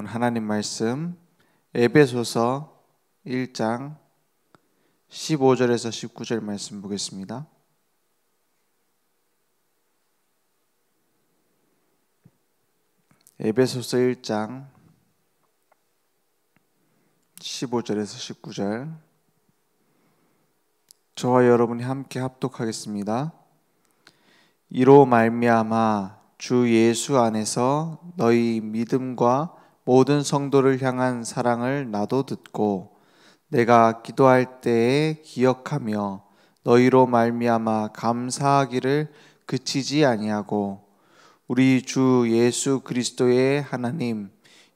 오늘 하나님 말씀 에베소서 1장 15절에서 19절 말씀 보겠습니다. 에베소서 1장 15절에서 19절 저와 여러분이 함께 합독하겠습니다. 이로 말미암아 주 예수 안에서 너희 믿음과 모든 성도를 향한 사랑을 나도 듣고 내가 기도할 때에 기억하며 너희로 말미암아 감사하기를 그치지 아니하고 우리 주 예수 그리스도의 하나님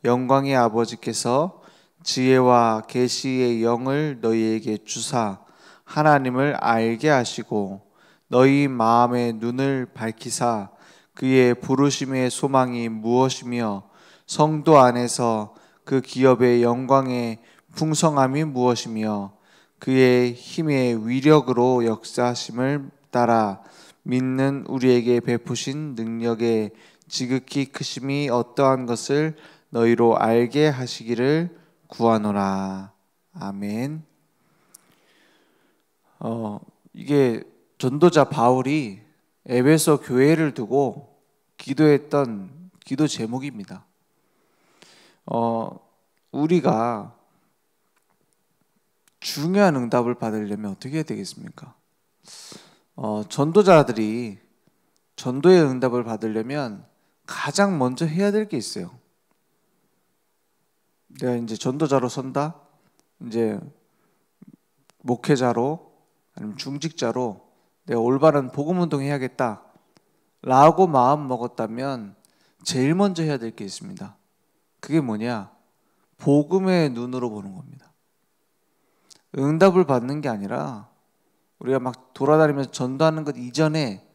영광의 아버지께서 지혜와 계시의 영을 너희에게 주사 하나님을 알게 하시고 너희 마음의 눈을 밝히사 그의 부르심의 소망이 무엇이며 성도 안에서 그 기업의 영광의 풍성함이 무엇이며 그의 힘의 위력으로 역사하심을 따라 믿는 우리에게 베푸신 능력의 지극히 크심이 어떠한 것을 너희로 알게 하시기를 구하노라. 아멘. 이게 전도자 바울이 에베소 교회를 두고 기도했던 기도 제목입니다. 우리가 중요한 응답을 받으려면 어떻게 해야 되겠습니까? 전도자들이 전도의 응답을 받으려면 가장 먼저 해야 될 게 있어요. 내가 이제 전도자로 선다, 이제 목회자로 아니면 중직자로 내가 올바른 복음 운동 해야겠다 라고 마음 먹었다면 제일 먼저 해야 될 게 있습니다. 그게 뭐냐? 복음의 눈으로 보는 겁니다. 응답을 받는 게 아니라 우리가 막 돌아다니면서 전도하는 것 이전에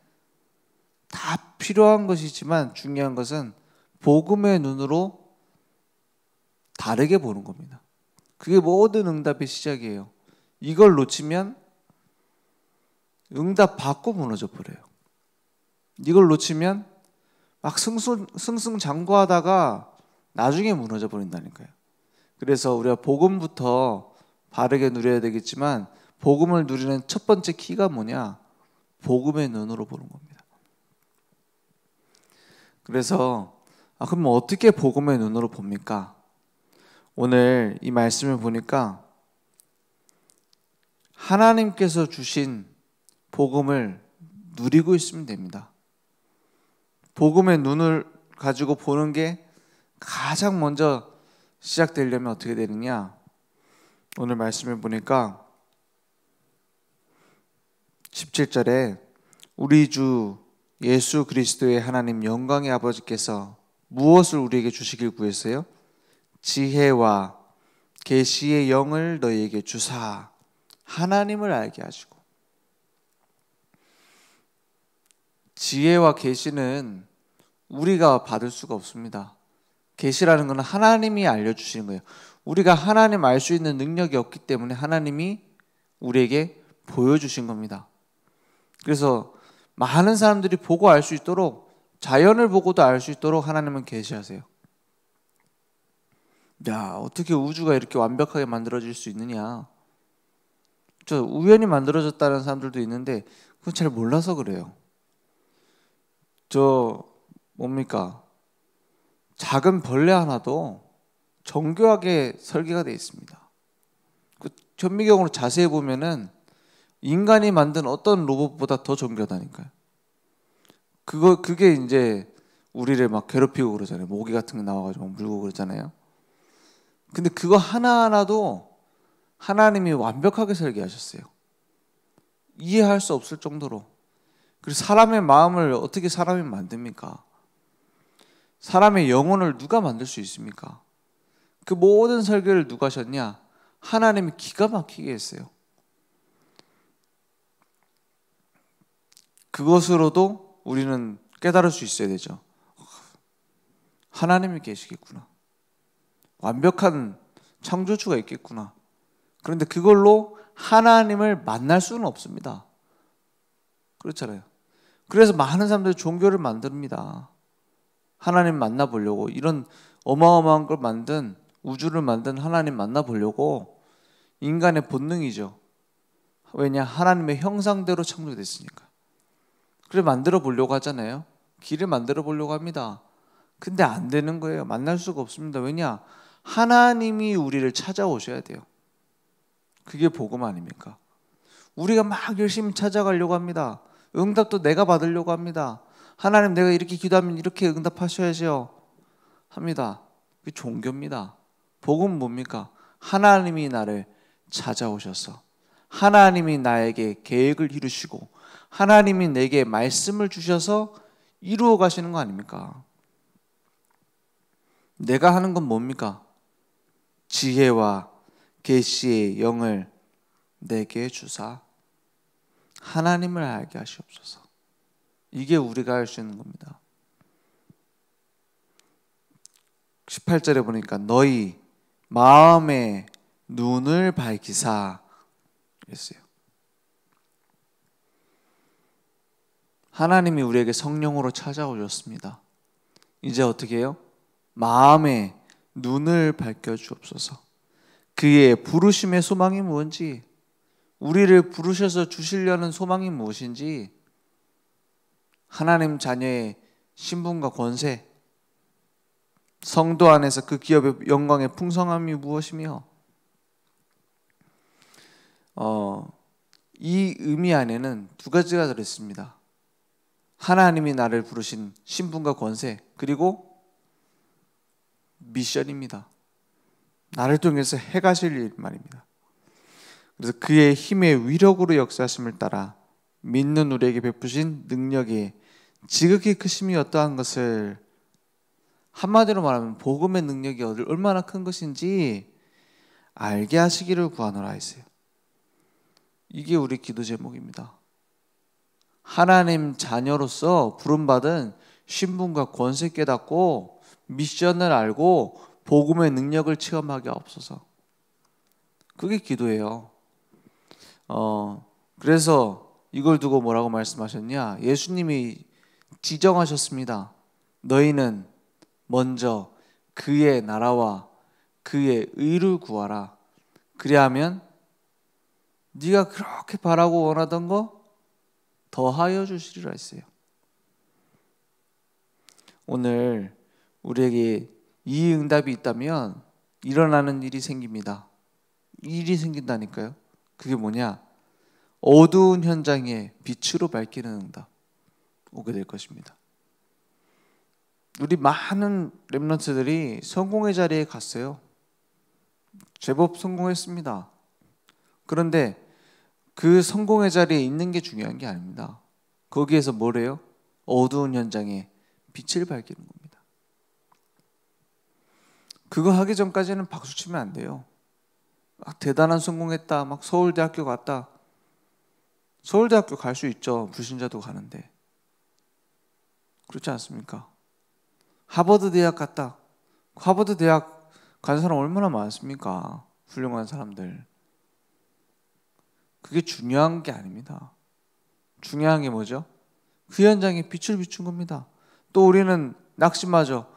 다 필요한 것이지만 중요한 것은 복음의 눈으로 다르게 보는 겁니다. 그게 모든 응답의 시작이에요. 이걸 놓치면 응답 받고 무너져 버려요. 이걸 놓치면 막 승승장구하다가 나중에 무너져 버린다니까요. 그래서 우리가 복음부터 바르게 누려야 되겠지만 복음을 누리는 첫 번째 키가 뭐냐? 복음의 눈으로 보는 겁니다. 그래서 그럼 어떻게 복음의 눈으로 봅니까? 오늘 이 말씀을 보니까 하나님께서 주신 복음을 누리고 있으면 됩니다. 복음의 눈을 가지고 보는 게 가장 먼저 시작되려면 어떻게 되느냐? 오늘 말씀을 보니까 17절에 우리 주 예수 그리스도의 하나님 영광의 아버지께서 무엇을 우리에게 주시길 구했어요? 지혜와 계시의 영을 너희에게 주사 하나님을 알게 하시고. 지혜와 계시는 우리가 받을 수가 없습니다. 계시라는 것은 하나님이 알려주시는 거예요. 우리가 하나님 알 수 있는 능력이 없기 때문에 하나님이 우리에게 보여주신 겁니다. 그래서 많은 사람들이 보고 알 수 있도록, 자연을 보고도 알 수 있도록 하나님은 계시하세요. 야, 어떻게 우주가 이렇게 완벽하게 만들어질 수 있느냐? 저 우연히 만들어졌다는 사람들도 있는데 그건 잘 몰라서 그래요. 뭡니까? 작은 벌레 하나도 정교하게 설계가 되어 있습니다. 그 현미경으로 자세히 보면은 인간이 만든 어떤 로봇보다 더 정교하다니까요. 그게 이제 우리를 막 괴롭히고 그러잖아요. 모기 같은 거 나와가지고 물고 그러잖아요. 근데 그거 하나하나도 하나님이 완벽하게 설계하셨어요. 이해할 수 없을 정도로. 그래서 사람의 마음을 어떻게 사람이 만듭니까? 사람의 영혼을 누가 만들 수 있습니까? 그 모든 설계를 누가 하셨냐? 하나님이 기가 막히게 했어요. 그것으로도 우리는 깨달을 수 있어야 되죠. 하나님이 계시겠구나. 완벽한 창조주가 있겠구나. 그런데 그걸로 하나님을 만날 수는 없습니다. 그렇잖아요. 그래서 많은 사람들이 종교를 만듭니다. 하나님 만나보려고. 이런 어마어마한 걸 만든, 우주를 만든 하나님 만나보려고 인간의 본능이죠. 왜냐? 하나님의 형상대로 창조됐으니까. 그래 만들어 보려고 하잖아요. 길을 만들어 보려고 합니다. 근데 안 되는 거예요. 만날 수가 없습니다. 왜냐? 하나님이 우리를 찾아오셔야 돼요. 그게 복음 아닙니까? 우리가 막 열심히 찾아가려고 합니다. 응답도 내가 받으려고 합니다. 하나님 내가 이렇게 기도하면 이렇게 응답하셔야죠 합니다. 그게 종교입니다. 복음은 뭡니까? 하나님이 나를 찾아오셔서 하나님이 나에게 계획을 이루시고 하나님이 내게 말씀을 주셔서 이루어 가시는 거 아닙니까? 내가 하는 건 뭡니까? 지혜와 계시의 영을 내게 주사 하나님을 알게 하시옵소서. 이게 우리가 할 수 있는 겁니다. 18절에 보니까 너희 마음의 눈을 밝히사 그랬어요. 하나님이 우리에게 성령으로 찾아오셨습니다. 이제 어떻게 해요? 마음의 눈을 밝혀 주옵소서. 그의 부르심의 소망이 무엇인지, 우리를 부르셔서 주시려는 소망이 무엇인지, 하나님 자녀의 신분과 권세, 성도 안에서 그 기업의 영광의 풍성함이 무엇이며, 이 의미 안에는 두 가지가 들어있습니다. 하나님이 나를 부르신 신분과 권세, 그리고 미션입니다. 나를 통해서 해가실 일 말입니다. 그래서 그의 힘의 위력으로 역사하심을 따라 믿는 우리에게 베푸신 능력이 지극히 크심이 어떠한 것을, 한마디로 말하면 복음의 능력이 얼마나 큰 것인지 알게 하시기를 구하노라 했어요. 이게 우리 기도 제목입니다. 하나님 자녀로서 부름받은 신분과 권세 깨닫고 미션을 알고 복음의 능력을 체험하게 하옵소서. 그게 기도예요. 그래서 이걸 두고 뭐라고 말씀하셨냐? 예수님이 지정하셨습니다. 너희는 먼저 그의 나라와 그의 의를 구하라. 그리하면 네가 그렇게 바라고 원하던 거 더하여 주시리라 했어요. 오늘 우리에게 이 응답이 있다면 일어나는 일이 생깁니다. 일이 생긴다니까요. 그게 뭐냐? 어두운 현장에 빛으로 밝히는 응답 오게 될 것입니다. 우리 많은 렘넌트들이 성공의 자리에 갔어요. 제법 성공했습니다. 그런데 그 성공의 자리에 있는 게 중요한 게 아닙니다. 거기에서 뭐래요? 어두운 현장에 빛을 밝히는 겁니다. 그거 하기 전까지는 박수 치면 안 돼요. 대단한 성공했다, 막 서울대학교 갔다. 서울대학교 갈 수 있죠. 불신자도 가는데. 그렇지 않습니까? 하버드 대학 갔다. 하버드 대학 간 사람 얼마나 많습니까? 훌륭한 사람들. 그게 중요한 게 아닙니다. 중요한 게 뭐죠? 그 현장에 빛을 비춘 겁니다. 또 우리는 낙심하죠.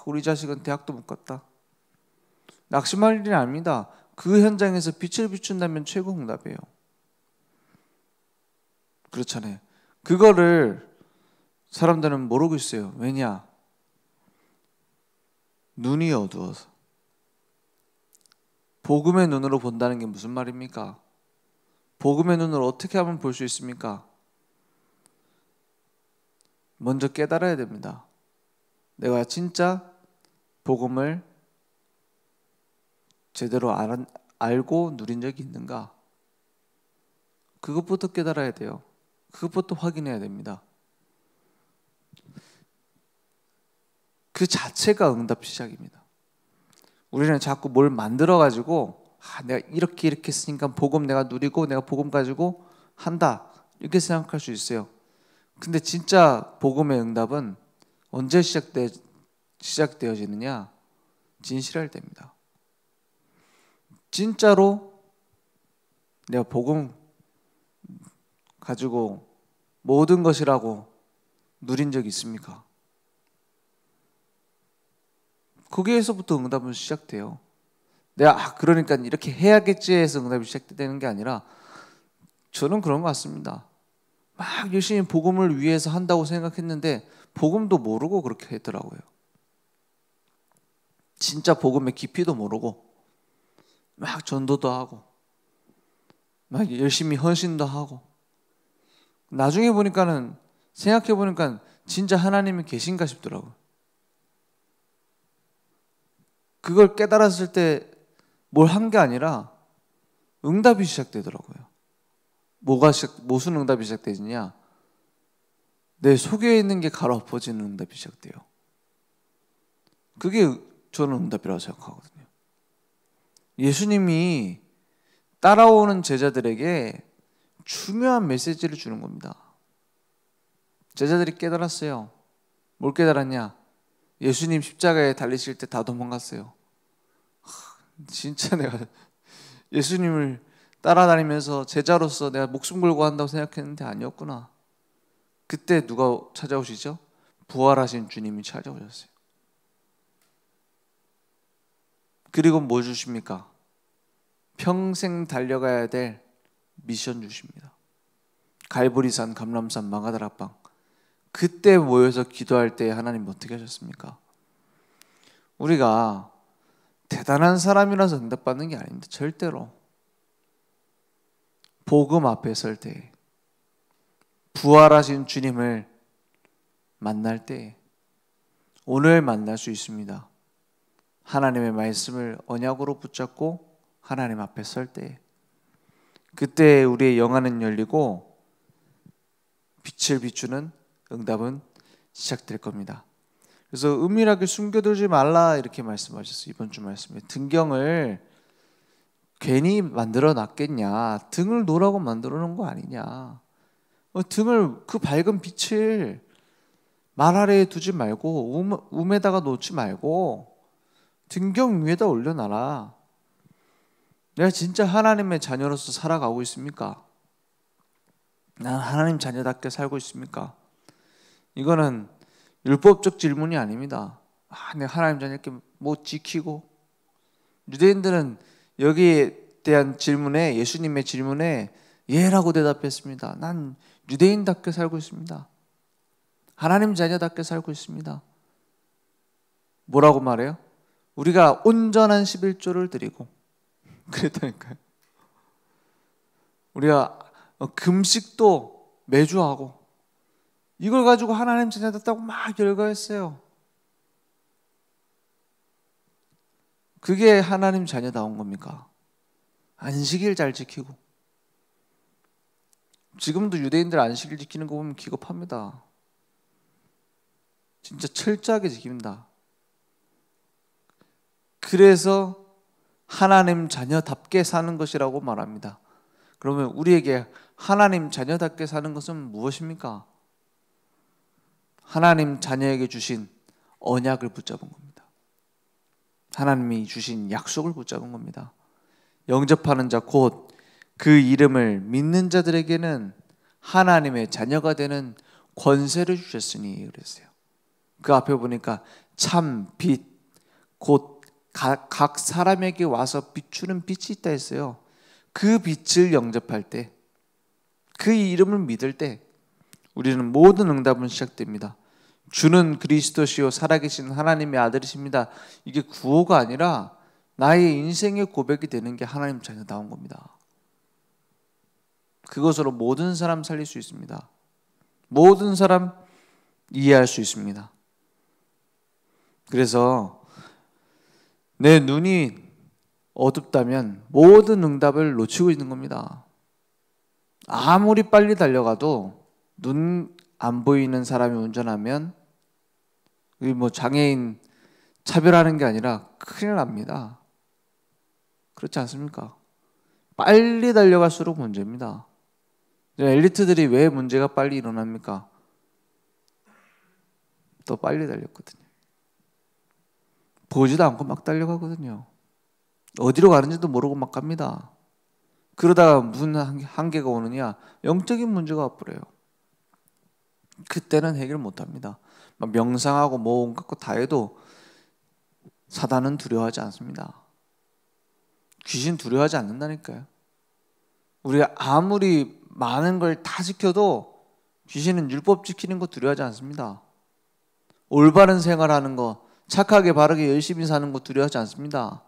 우리 자식은 대학도 못 갔다. 낙심할 일이 아닙니다. 그 현장에서 빛을 비춘다면 최고 응답이에요. 그렇잖아요. 그거를 사람들은 모르고 있어요. 왜냐? 눈이 어두워서. 복음의 눈으로 본다는 게 무슨 말입니까? 복음의 눈으로 어떻게 하면 볼 수 있습니까? 먼저 깨달아야 됩니다. 내가 진짜 복음을 제대로 알고 누린 적이 있는가? 그것부터 깨달아야 돼요. 그것부터 확인해야 됩니다. 그 자체가 응답 시작입니다. 우리는 자꾸 뭘 만들어가지고 내가 이렇게 했으니까 복음 내가 누리고 내가 복음 가지고 한다 이렇게 생각할 수 있어요. 근데 진짜 복음의 응답은 언제 시작되어지느냐? 진실할 때입니다. 진짜로 내가 복음 가지고 모든 것이라고 누린 적 있습니까? 거기에서부터 응답은 시작돼요. 내가 그러니까 이렇게 해야겠지 해서 응답이 시작되는 게 아니라 저는 그런 것 같습니다. 막 열심히 복음을 위해서 한다고 생각했는데 복음도 모르고 그렇게 했더라고요. 진짜 복음의 깊이도 모르고 막 전도도 하고 막 열심히 헌신도 하고 나중에 보니까는 생각해 보니까 진짜 하나님이 계신가 싶더라고요. 그걸 깨달았을 때 뭘 한 게 아니라 응답이 시작되더라고요. 무슨 응답이 시작되느냐? 내 속에 있는 게 갈아엎어지는 응답이 시작돼요. 그게 저는 응답이라고 생각하거든요. 예수님이 따라오는 제자들에게 중요한 메시지를 주는 겁니다. 제자들이 깨달았어요. 뭘 깨달았냐? 예수님 십자가에 달리실 때 다 도망갔어요. 진짜 내가 예수님을 따라다니면서 제자로서 내가 목숨 걸고 한다고 생각했는데 아니었구나. 그때 누가 찾아오시죠? 부활하신 주님이 찾아오셨어요. 그리고 뭐 주십니까? 평생 달려가야 될 미션 주십니다. 갈보리산, 감람산, 마가다락방. 그때 모여서 기도할 때 하나님 어떻게 하셨습니까? 우리가 대단한 사람이라서 응답받는 게 아닙니다. 절대로. 복음 앞에 설 때, 부활하신 주님을 만날 때 오늘 만날 수 있습니다. 하나님의 말씀을 언약으로 붙잡고 하나님 앞에 설 때, 그때 우리의 영안은 열리고 빛을 비추는 응답은 시작될 겁니다. 그래서 은밀하게 숨겨두지 말라 이렇게 말씀하셨어요. 이번 주 말씀에 등경을 괜히 만들어 놨겠냐, 등을 놓으라고 만들어 놓은 거 아니냐, 등을 그 밝은 빛을 말 아래에 두지 말고 움에다가 놓지 말고 등경 위에다 올려놔라. 내가 진짜 하나님의 자녀로서 살아가고 있습니까? 난 하나님 자녀답게 살고 있습니까? 이거는 율법적 질문이 아닙니다. 내가 하나님 자녀 이렇게 못 지키고, 유대인들은 여기에 대한 질문에, 예수님의 질문에 예라고 대답했습니다. 난 유대인답게 살고 있습니다. 하나님 자녀답게 살고 있습니다. 뭐라고 말해요? 우리가 온전한 11조를 드리고 그랬다니까요. 우리가 금식도 매주 하고 이걸 가지고 하나님 자녀답다고 막 열거했어요. 그게 하나님 자녀다운 겁니까? 안식일 잘 지키고. 지금도 유대인들 안식일 지키는 거 보면 기겁합니다. 진짜 철저하게 지킵니다. 그래서 하나님 자녀답게 사는 것이라고 말합니다. 그러면 우리에게 하나님 자녀답게 사는 것은 무엇입니까? 하나님 자녀에게 주신 언약을 붙잡은 겁니다. 하나님이 주신 약속을 붙잡은 겁니다. 영접하는 자 곧 그 이름을 믿는 자들에게는 하나님의 자녀가 되는 권세를 주셨으니 그랬어요. 그 앞에 보니까 참 빛 곧 각 사람에게 와서 비추는 빛이 있다 했어요. 그 빛을 영접할 때, 그 이름을 믿을 때 우리는 모든 응답은 시작됩니다. 주는 그리스도시요 살아계신 하나님의 아들이십니다. 이게 구호가 아니라 나의 인생의 고백이 되는 게 하나님 자녀다운 겁니다. 그것으로 모든 사람 살릴 수 있습니다. 모든 사람 이해할 수 있습니다. 그래서 내 눈이 어둡다면 모든 응답을 놓치고 있는 겁니다. 아무리 빨리 달려가도 눈 안 보이는 사람이 운전하면 장애인 차별하는 게 아니라 큰일 납니다. 그렇지 않습니까? 빨리 달려갈수록 문제입니다. 엘리트들이 왜 문제가 빨리 일어납니까? 또 빨리 달렸거든요. 보지도 않고 막 달려가거든요. 어디로 가는지도 모르고 막 갑니다. 그러다가 무슨 한계가 오느냐? 영적인 문제가 와버려요. 그때는 해결 못합니다. 막 명상하고 뭐 온갖 거 다 해도 사단은 두려워하지 않습니다. 귀신 두려워하지 않는다니까요. 우리가 아무리 많은 걸 다 지켜도 귀신은 율법 지키는 거 두려워하지 않습니다. 올바른 생활하는 거, 착하게 바르게 열심히 사는 거 두려워하지 않습니다.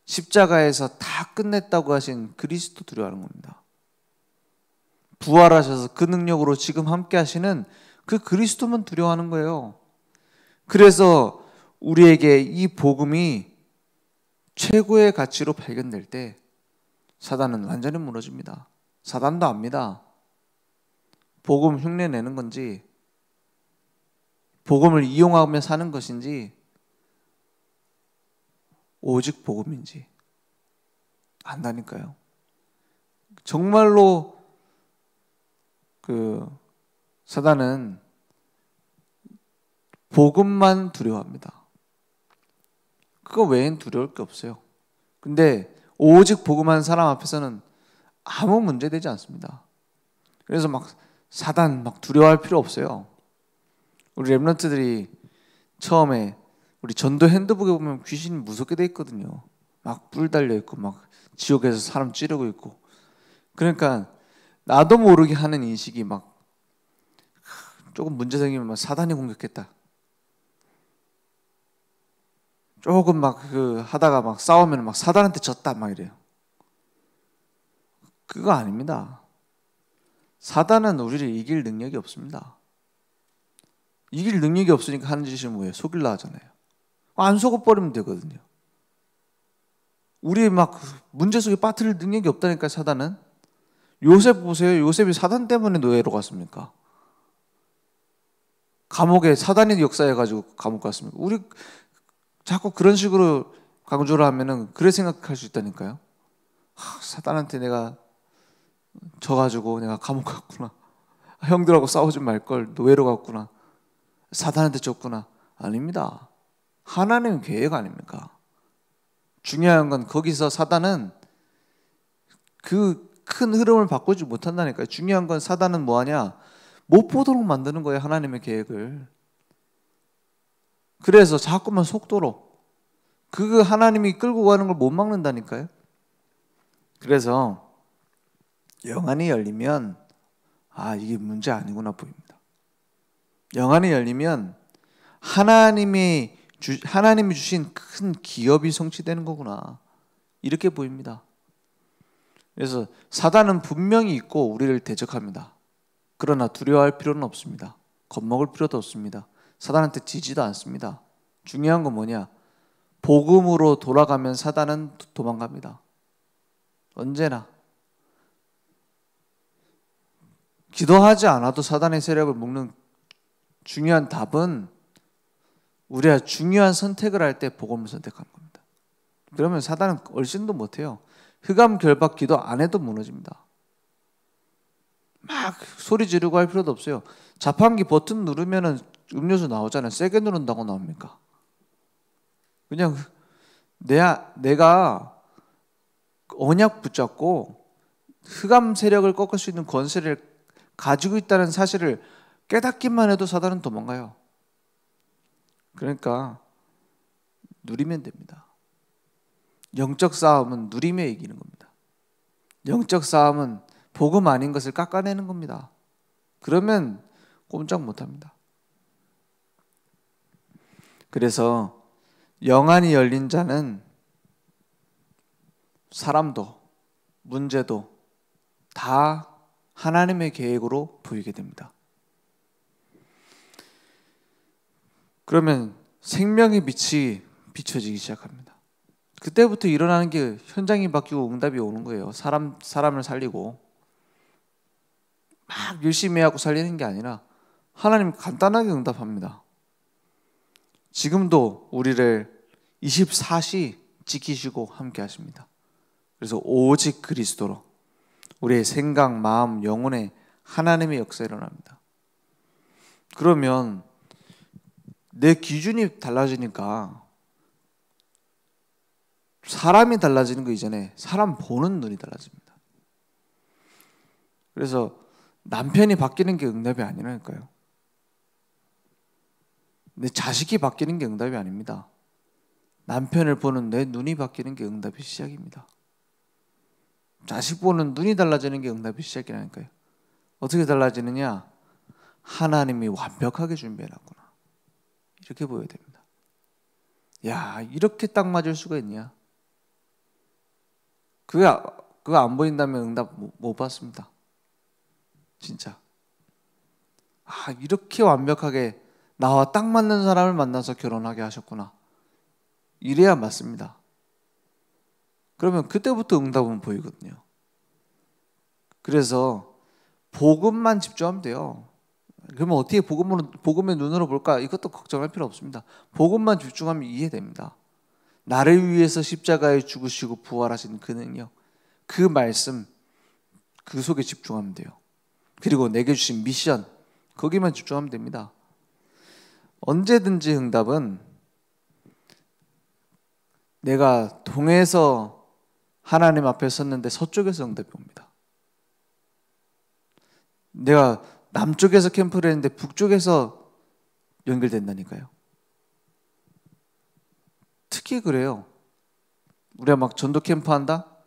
십자가에서 다 끝냈다고 하신 그리스도 두려워하는 겁니다. 부활하셔서 그 능력으로 지금 함께 하시는 그 그리스도만 두려워하는 거예요. 그래서 우리에게 이 복음이 최고의 가치로 발견될 때 사단은 완전히 무너집니다. 사단도 압니다. 복음 흉내 내는 건지 복음을 이용하며 사는 것인지 오직 복음인지 안다니까요. 정말로 사단은 복음만 두려워합니다. 그거 외엔 두려울 게 없어요. 근데 오직 복음하는 사람 앞에서는 아무 문제 되지 않습니다. 그래서 막 사단 막 두려워할 필요 없어요. 우리 랩런트들이 처음에 우리 전도 핸드북에 보면 귀신이 무섭게 돼 있거든요. 막 뿔 달려 있고 막 지옥에서 사람 찌르고 있고. 그러니까 나도 모르게 하는 인식이 막 조금 문제 생기면 막 사단이 공격했다. 조금 막 하다가 막 싸우면 막 사단한테 졌다 막 이래요. 그거 아닙니다. 사단은 우리를 이길 능력이 없습니다. 이길 능력이 없으니까 하는 짓이 뭐예요? 속일라 하잖아요. 안 속아버리면 되거든요. 우리 막 문제 속에 빠뜨릴 능력이 없다니까 사단은. 요셉 보세요. 요셉이 사단 때문에 노예로 갔습니까? 감옥에 사단이 역사해가지고 감옥 갔습니까? 우리 자꾸 그런 식으로 강조를 하면은 그래 생각할 수 있다니까요. 사단한테 내가 져가지고 내가 감옥 갔구나. 형들하고 싸우지 말걸 노예로 갔구나. 사단한테 졌구나. 아닙니다. 하나님의 계획 아닙니까? 중요한 건 거기서 사단은 그 큰 흐름을 바꾸지 못한다니까요. 중요한 건 사단은 뭐하냐? 못 보도록 만드는 거예요. 하나님의 계획을. 그래서 자꾸만 속도로 그 하나님이 끌고 가는 걸 못 막는다니까요. 그래서 영안이 열리면 이게 문제 아니구나 보입니다. 영안이 열리면 하나님이 주신 큰 기업이 성취되는 거구나 이렇게 보입니다. 그래서 사단은 분명히 있고 우리를 대적합니다. 그러나 두려워할 필요는 없습니다. 겁먹을 필요도 없습니다. 사단한테 지지도 않습니다. 중요한 건 뭐냐? 복음으로 돌아가면 사단은 도망갑니다. 언제나. 기도하지 않아도 사단의 세력을 묶는 중요한 답은 우리가 중요한 선택을 할 때 복음을 선택하는 겁니다. 그러면 사단은 얼씬도 못해요. 흑암 결박 기도 안 해도 무너집니다. 막 소리 지르고 할 필요도 없어요. 자판기 버튼 누르면은 음료수 나오잖아요. 세게 누른다고 나옵니까? 그냥 내가 언약 붙잡고 흑암 세력을 꺾을 수 있는 권세를 가지고 있다는 사실을 깨닫기만 해도 사단은 도망가요. 그러니까 누리면 됩니다. 영적 싸움은 누리며 이기는 겁니다. 영적 싸움은 복음 아닌 것을 깎아내는 겁니다. 그러면 꼼짝 못합니다. 그래서 영안이 열린 자는 사람도 문제도 다 하나님의 계획으로 보이게 됩니다. 그러면 생명의 빛이 비춰지기 시작합니다. 그때부터 일어나는 게 현장이 바뀌고 응답이 오는 거예요. 사람을 살리고 막 열심히 하고 살리는 게 아니라 하나님 간단하게 응답합니다. 지금도 우리를 24시 지키시고 함께 하십니다. 그래서 오직 그리스도로 우리의 생각, 마음, 영혼에 하나님의 역사가 일어납니다. 그러면 내 기준이 달라지니까 사람이 달라지는 거 이전에 사람 보는 눈이 달라집니다. 그래서 남편이 바뀌는 게 응답이 아니라니까요. 내 자식이 바뀌는 게 응답이 아닙니다. 남편을 보는 내 눈이 바뀌는 게 응답의 시작입니다. 자식 보는 눈이 달라지는 게 응답의 시작이라니까요. 어떻게 달라지느냐? 하나님이 완벽하게 준비해놨구나. 이렇게 보여야 됩니다. 야, 이렇게 딱 맞을 수가 있냐? 그거 안 보인다면 응답 못 받습니다. 진짜. 이렇게 완벽하게 나와 딱 맞는 사람을 만나서 결혼하게 하셨구나. 이래야 맞습니다. 그러면 그때부터 응답은 보이거든요. 그래서 복음만 집중하면 돼요. 그러면 어떻게 복음의 눈으로 볼까? 이것도 걱정할 필요 없습니다. 복음만 집중하면 이해됩니다. 나를 위해서 십자가에 죽으시고 부활하신 그 능력, 그 말씀, 그 속에 집중하면 돼요. 그리고 내게 주신 미션, 거기만 집중하면 됩니다. 언제든지 응답은 내가 동에서 하나님 앞에 섰는데 서쪽에서 응답이 옵니다. 내가 남쪽에서 캠프를 했는데 북쪽에서 연결된다니까요. 특히 그래요. 우리가 막 전도 캠프 한다?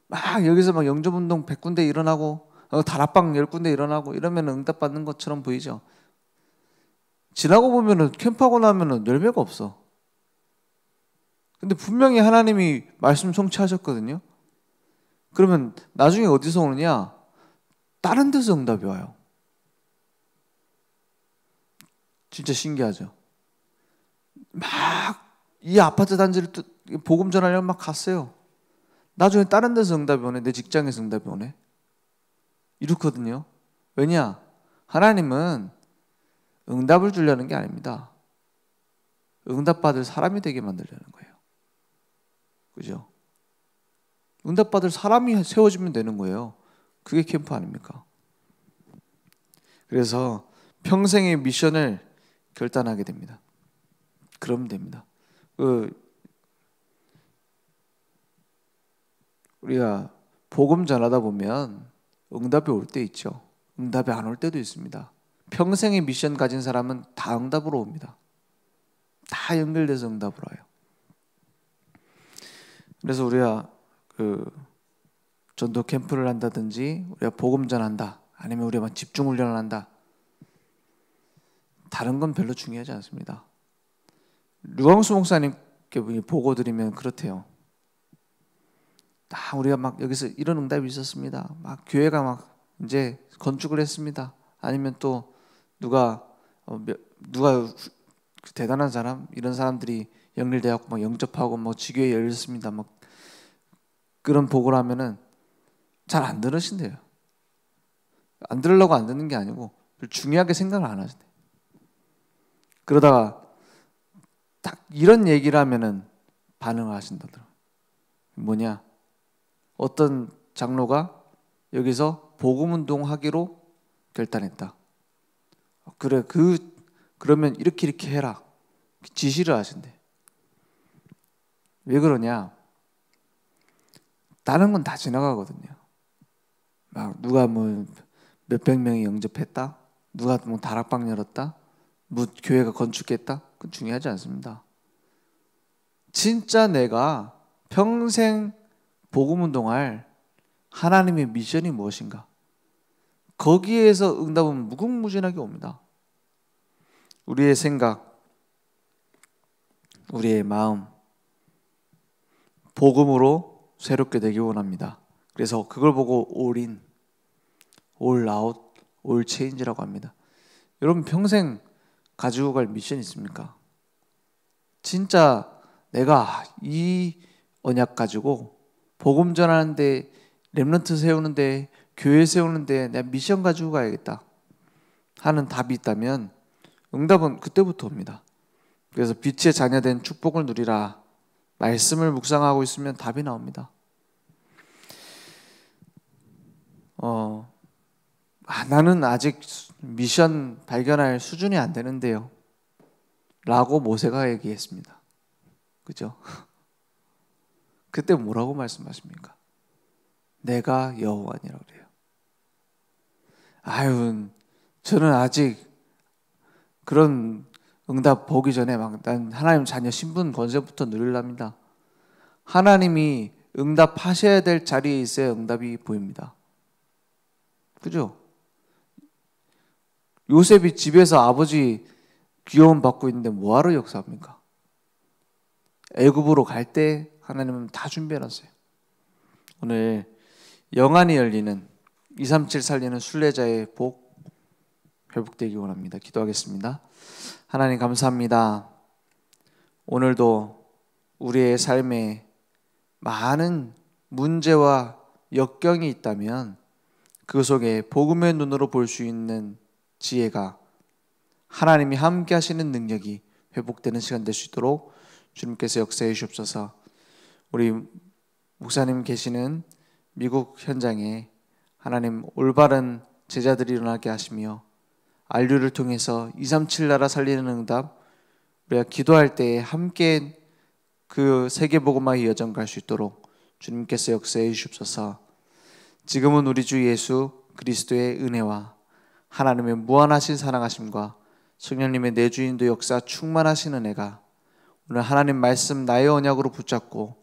막 여기서 막 영접운동 100군데 일어나고 다락방 10군데 일어나고 이러면 응답받는 것처럼 보이죠. 지나고 보면은 캠프하고 나면은 열매가 없어. 근데 분명히 하나님이 말씀 성취하셨거든요. 그러면 나중에 어디서 오느냐? 다른 데서 응답이 와요. 진짜 신기하죠. 막 이 아파트 단지를 복음 전하려면 막 갔어요. 나중에 다른 데서 응답이 오네. 내 직장에서 응답이 오네. 이렇거든요. 왜냐? 하나님은 응답을 주려는 게 아닙니다. 응답받을 사람이 되게 만들려는 거예요. 그죠? 응답받을 사람이 세워지면 되는 거예요. 그게 캠프 아닙니까? 그래서 평생의 미션을 결단하게 됩니다. 그러면 됩니다. 우리가 복음 전하다 보면 응답이 올 때 있죠. 응답이 안 올 때도 있습니다. 평생의 미션 가진 사람은 다 응답으로 옵니다. 다 연결돼서 응답으로 와요. 그래서 우리가 전도 캠프를 한다든지 우리가 복음 전한다, 아니면 우리가 집중 훈련을 한다, 다른 건 별로 중요하지 않습니다. 류광수 목사님께 보고 드리면 그렇대요. 우리가 막 여기서 이런 응답이 있었습니다. 막 교회가 막 이제 건축을 했습니다. 아니면 또 누가 대단한 사람, 이런 사람들이 연결되었고 막 영접하고 뭐 지교회 열렸습니다. 막 그런 보고를 하면은 잘 안 들으신대요. 안 들으려고 안 듣는 게 아니고 중요하게 생각을 안 하신대요. 그러다가 딱 이런 얘기를 하면은 반응을 하신다더라고요. 뭐냐? 어떤 장로가 여기서 복음운동 하기로 결단했다. 그래, 그러면 이렇게 해라. 지시를 하신대. 왜 그러냐? 다른 건 다 지나가거든요. 막 누가 뭐 몇백 명이 영접했다, 누가 뭐 다락방 열었다, 뭐 교회가 건축했다, 그건 중요하지 않습니다. 진짜 내가 평생 복음운동할 하나님의 미션이 무엇인가? 거기에서 응답은 무궁무진하게 옵니다. 우리의 생각, 우리의 마음, 복음으로 새롭게 되기 원합니다. 그래서 그걸 보고 올인, 올아웃, 올체인지라고 합니다. 여러분 평생 가지고 갈 미션이 있습니까? 진짜 내가 이 언약 가지고 복음 전하는데, 렘넌트 세우는데, 교회 세우는데 내가 미션 가지고 가야겠다 하는 답이 있다면 응답은 그때부터 옵니다. 그래서 빛의 자녀된 축복을 누리라, 말씀을 묵상하고 있으면 답이 나옵니다. 나는 아직 미션 발견할 수준이 안 되는데요 라고 모세가 얘기했습니다. 그죠? 그때 뭐라고 말씀하십니까? 내가 여호와니라고 그래요. 저는 아직 그런 응답 보기 전에 막 난 하나님 자녀 신분 권세부터 누리랍니다. 하나님이 응답하셔야 될 자리에 있어야 응답이 보입니다. 그죠? 요셉이 집에서 아버지 귀여움 받고 있는데 뭐하러 역사합니까? 애굽으로 갈 때 하나님은 다 준비해놨어요. 오늘 영안이 열리는 237 살리는 순례자의 복 회복되기 원합니다. 기도하겠습니다. 하나님 감사합니다. 오늘도 우리의 삶에 많은 문제와 역경이 있다면 그 속에 복음의 눈으로 볼 수 있는 지혜가 하나님이 함께 하시는 능력이 회복되는 시간 될 수 있도록 주님께서 역사해 주옵소서. 우리 목사님 계시는 미국 현장에 하나님 올바른 제자들이 일어나게 하시며 안류를 통해서 237 나라 살리는 응답 우리가 기도할 때에 함께 그 세계복음화의 여정 갈 수 있도록 주님께서 역사해 주옵소서. 지금은 우리 주 예수 그리스도의 은혜와 하나님의 무한하신 사랑하심과 성령님의 내주인도 역사 충만하신 은혜가 오늘 하나님 말씀 나의 언약으로 붙잡고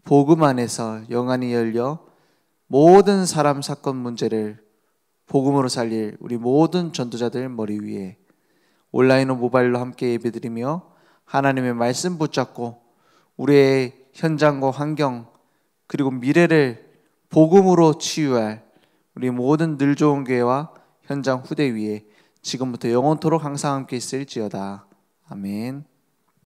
복음 안에서 영안이 열려 모든 사람 사건 문제를 복음으로 살릴 우리 모든 전도자들 머리 위에 온라인으로 모바일로 함께 예배드리며 하나님의 말씀 붙잡고 우리의 현장과 환경 그리고 미래를 복음으로 치유할 우리 모든 늘 좋은 교회와 현장 후대 위에 지금부터 영원토록 항상 함께 있을지어다. 아멘.